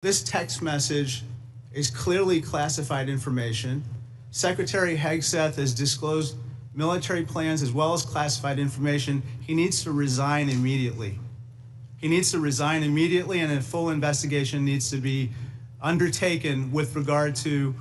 This text message is clearly classified information. Secretary Hegseth has disclosed military plans as well as classified information. He needs to resign immediately. He needs to resign immediately, and a full investigation needs to be undertaken with regard to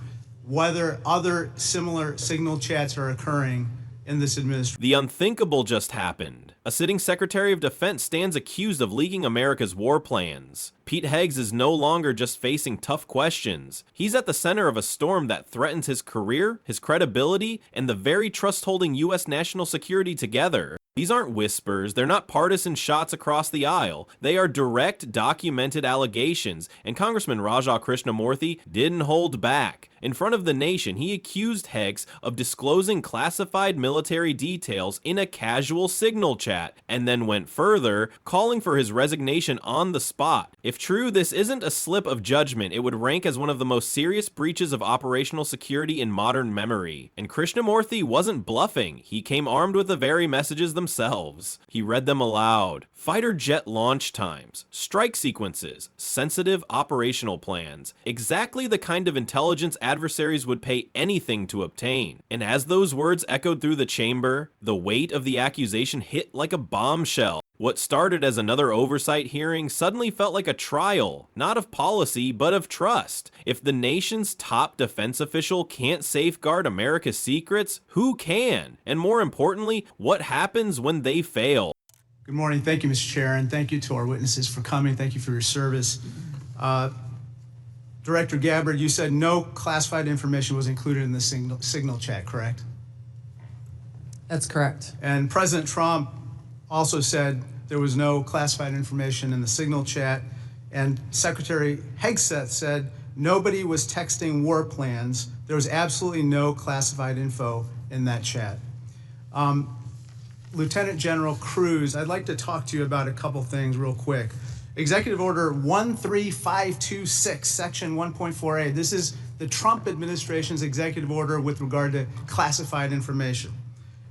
whether other similar signal chats are occurring in this administration. The unthinkable just happened. A sitting Secretary of Defense stands accused of leaking America's war plans. Pete Heggs is no longer just facing tough questions. He's at the center of a storm that threatens his career, his credibility, and the very trust holding U.S. national security together. These aren't whispers, they're not partisan shots across the aisle. They are direct, documented allegations, and Congressman Raja Krishnamurthy didn't hold back. In front of the nation, he accused Heggs of disclosing classified military details in a casual signal chat, and then went further, calling for his resignation on the spot. If true, this isn't a slip of judgment. It would rank as one of the most serious breaches of operational security in modern memory. And Krishnamurthy wasn't bluffing. He came armed with the very messages themselves. He read them aloud. Fighter jet launch times, strike sequences, sensitive operational plans, exactly the kind of intelligence adversaries would pay anything to obtain. And as those words echoed through the chamber, the weight of the accusation hit like a bombshell. What started as another oversight hearing suddenly felt like a trial, not of policy, but of trust. If the nation's top defense official can't safeguard America's secrets, who can? And more importantly, what happens when they fail? Good morning. Thank you, Mr. Chair, and thank you to our witnesses for coming. Thank you for your service. Director Gabbard, you said no classified information was included in the signal chat, correct? That's correct. And President Trump also said there was no classified information in the signal chat, and Secretary Hegseth said nobody was texting war plans. There was absolutely no classified info in that chat. Lieutenant General Cruz, I'd like to talk to you about a couple things real quick. Executive Order 13526, Section 1.4a. This is the Trump administration's executive order with regard to classified information.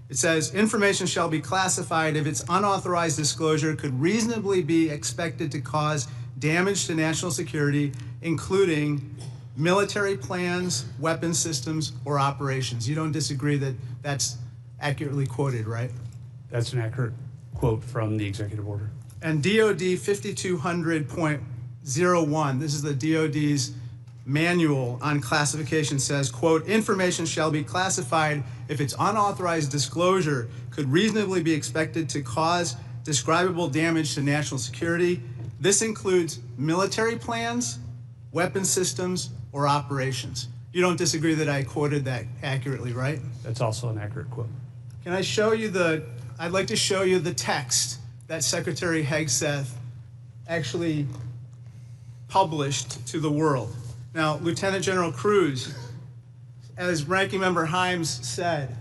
It says, information shall be classified if its unauthorized disclosure could reasonably be expected to cause damage to national security, including military plans, weapon systems, or operations. You don't disagree that that's accurately quoted, right? That's an accurate quote from the executive order. And DOD 5200.01, this is the DOD's manual on classification, says, quote, information shall be classified if its unauthorized disclosure could reasonably be expected to cause describable damage to national security. This includes military plans, weapon systems, or operations. You don't disagree that I quoted that accurately, right? That's also an accurate quote. Can I show you I'd like to show you the text that Secretary Hegseth actually published to the world. Now, Lieutenant General Cruz, as Ranking Member Himes said,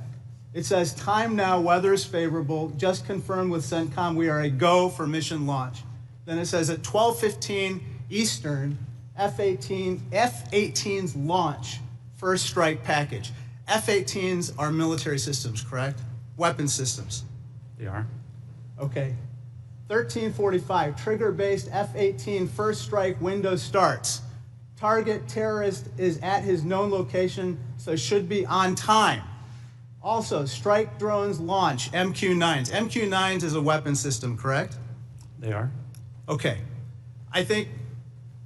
it says, time now, weather is favorable, just confirmed with CENTCOM we are a go for mission launch. Then it says at 12:15 Eastern, F-18s launch first strike package. F-18s are military systems, correct? Weapon systems. They are. Okay. 13:45, trigger-based F-18 first strike window starts. Target terrorist is at his known location, so should be on time. Also, strike drones launch, MQ-9s. MQ-9s is a weapon system, correct? They are. Okay. I think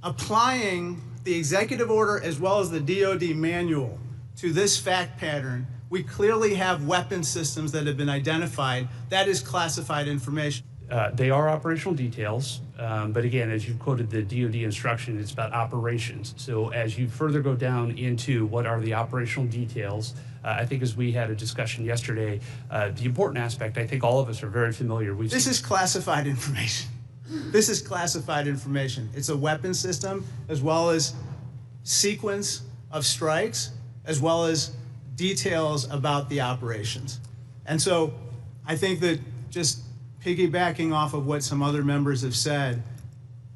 applying the executive order as well as the DOD manual to this fact pattern, we clearly have weapon systems that have been identified. That is classified information. They are operational details, but again, as you quoted the DOD instruction, it's about operations. So as you further go down into what are the operational details, I think as we had a discussion yesterday, the important aspect, I think all of us are very familiar. This is classified information. This is classified information. It's a weapon system as well as sequence of strikes as well as details about the operations. And so I think that just piggybacking off of what some other members have said,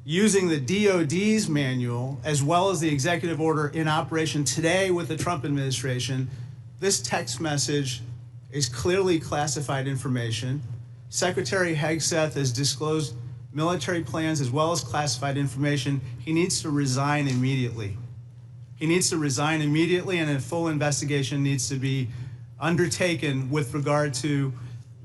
using the DOD's manual as well as the executive order in operation today with the Trump administration, this text message is clearly classified information. Secretary Hegseth has disclosed military plans as well as classified information, he needs to resign immediately. He needs to resign immediately, and a full investigation needs to be undertaken with regard to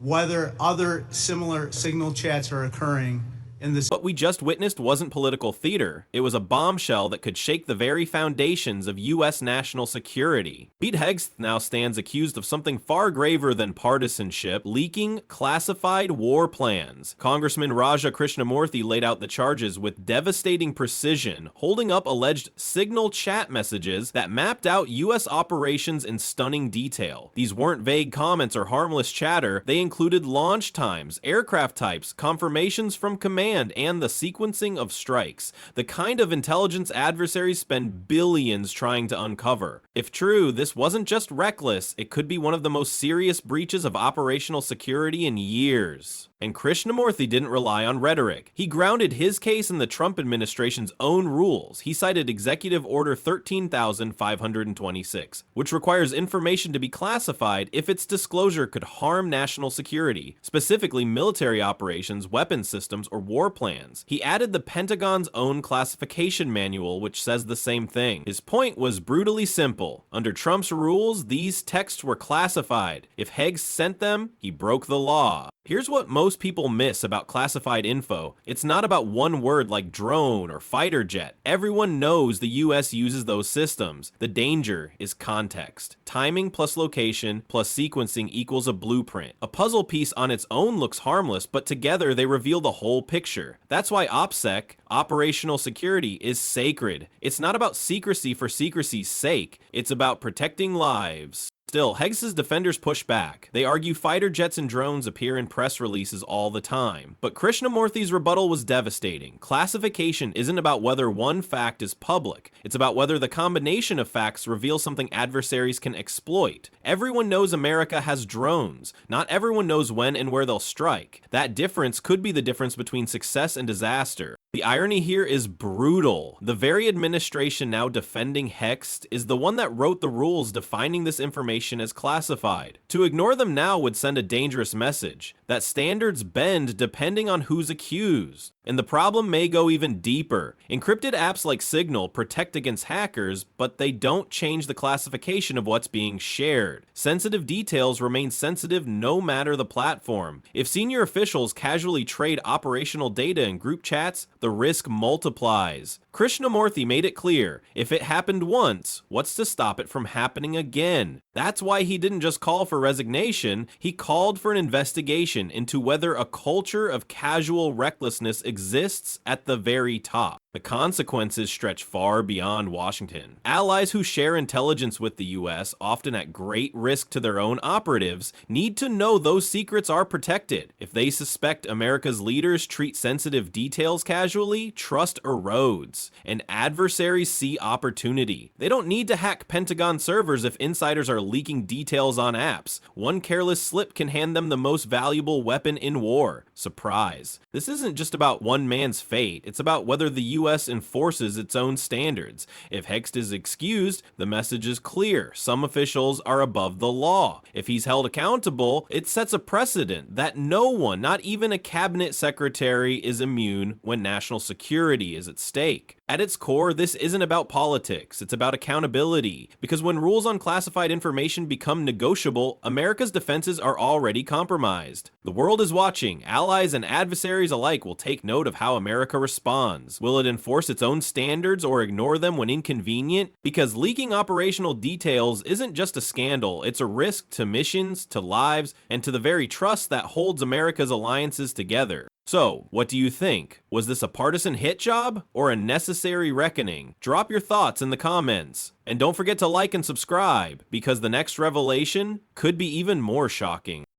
whether other similar signal chats are occurring in this. What we just witnessed wasn't political theater. It was a bombshell that could shake the very foundations of U.S. national security. Pete Hegseth now stands accused of something far graver than partisanship: leaking classified war plans. Congressman Raja Krishnamurthy laid out the charges with devastating precision, holding up alleged signal chat messages that mapped out U.S. operations in stunning detail. These weren't vague comments or harmless chatter. They included launch times, aircraft types, confirmations from command, and the sequencing of strikes, the kind of intelligence adversaries spend billions trying to uncover. If true, this wasn't just reckless, it could be one of the most serious breaches of operational security in years. And Krishnamurthy didn't rely on rhetoric. He grounded his case in the Trump administration's own rules. He cited Executive Order 13,526, which requires information to be classified if its disclosure could harm national security, specifically military operations, weapons systems, or war plans. He added the Pentagon's own classification manual, which says the same thing. His point was brutally simple. Under Trump's rules, these texts were classified. If Hegseth sent them, he broke the law. Here's what most people miss about classified info. It's not about one word like drone or fighter jet. Everyone knows the US uses those systems. The danger is context. Timing plus location plus sequencing equals a blueprint. A puzzle piece on its own looks harmless, but together they reveal the whole picture. That's why OPSEC, operational security, is sacred. It's not about secrecy for secrecy's sake. It's about protecting lives. Still, Hegseth's defenders push back. They argue fighter jets and drones appear in press releases all the time. But Krishnamurthy's rebuttal was devastating. Classification isn't about whether one fact is public. It's about whether the combination of facts reveals something adversaries can exploit. Everyone knows America has drones. Not everyone knows when and where they'll strike. That difference could be the difference between success and disaster. The irony here is brutal. The very administration now defending Hegseth is the one that wrote the rules defining this information as classified. To ignore them now would send a dangerous message, that standards bend depending on who's accused. And the problem may go even deeper. Encrypted apps like Signal protect against hackers, but they don't change the classification of what's being shared. Sensitive details remain sensitive no matter the platform. If senior officials casually trade operational data in group chats, the risk multiplies. Krishnamurthy made it clear, if it happened once, what's to stop it from happening again? That's why he didn't just call for resignation, he called for an investigation into whether a culture of casual recklessness exists at the very top. The consequences stretch far beyond Washington. Allies who share intelligence with the US, often at great risk to their own operatives, need to know those secrets are protected. If they suspect America's leaders treat sensitive details casually, trust erodes, and adversaries see opportunity. They don't need to hack Pentagon servers if insiders are leaking details on apps. One careless slip can hand them the most valuable weapon in war: surprise. This isn't just about one man's fate, it's about whether the US enforces its own standards. If Hegseth is excused, the message is clear: some officials are above the law. If he's held accountable, it sets a precedent that no one, not even a cabinet secretary, is immune when national security is at stake. At its core, this isn't about politics, it's about accountability. Because when rules on classified information become negotiable, America's defenses are already compromised. The world is watching. Allies and adversaries alike will take note of how America responds. Will it enforce its own standards or ignore them when inconvenient? Because leaking operational details isn't just a scandal, it's a risk to missions, to lives, and to the very trust that holds America's alliances together. So, what do you think? Was this a partisan hit job or a necessary reckoning? Drop your thoughts in the comments. And don't forget to like and subscribe, because the next revelation could be even more shocking.